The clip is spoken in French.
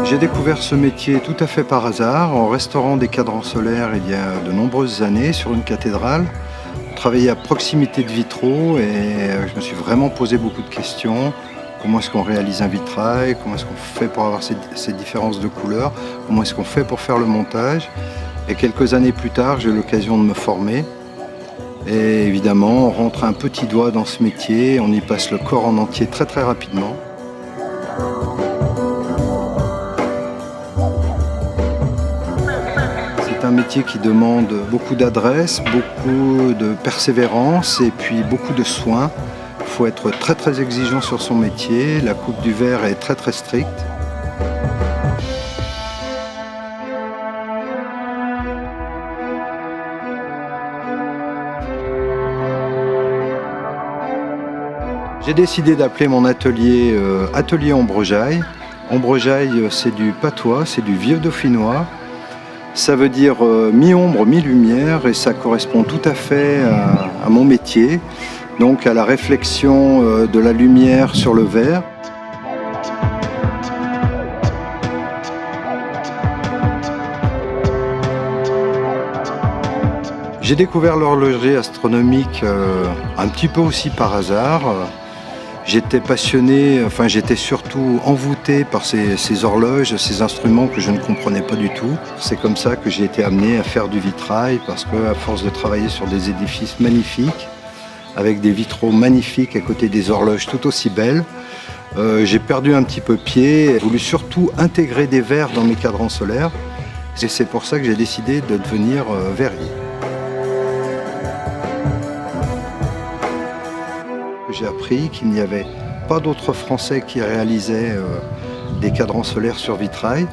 J'ai découvert ce métier tout à fait par hasard en restaurant des cadrans solaires il y a de nombreuses années sur une cathédrale. Je travaillais à proximité de vitraux et je me suis vraiment posé beaucoup de questions. Comment est-ce qu'on réalise un vitrail? Comment est-ce qu'on fait pour avoir ces différences de couleurs? Comment est-ce qu'on fait pour faire le montage? Et quelques années plus tard, j'ai eu l'occasion de me former. Et évidemment, on rentre un petit doigt dans ce métier, on y passe le corps en entier très très rapidement. C'est un métier qui demande beaucoup d'adresse, beaucoup de persévérance et puis beaucoup de soins. Il faut être très très exigeant sur son métier, la coupe du verre est très très stricte. J'ai décidé d'appeler mon atelier Atelier Ombrejaille. Ombrejaille, c'est du patois, c'est du vieux dauphinois. Ça veut dire mi-ombre, mi-lumière et ça correspond tout à fait à mon métier, donc à la réflexion de la lumière sur le verre. J'ai découvert l'horlogerie astronomique un petit peu aussi par hasard. J'étais passionné, j'étais surtout envoûté par ces horloges, ces instruments que je ne comprenais pas du tout. C'est comme ça que j'ai été amené à faire du vitrail parce qu'à force de travailler sur des édifices magnifiques, avec des vitraux magnifiques à côté des horloges tout aussi belles, j'ai perdu un petit peu pied. J'ai voulu surtout intégrer des verres dans mes cadrans solaires et c'est pour ça que j'ai décidé de devenir verrier. J'ai appris qu'il n'y avait pas d'autres Français qui réalisaient des cadrans solaires sur vitrail.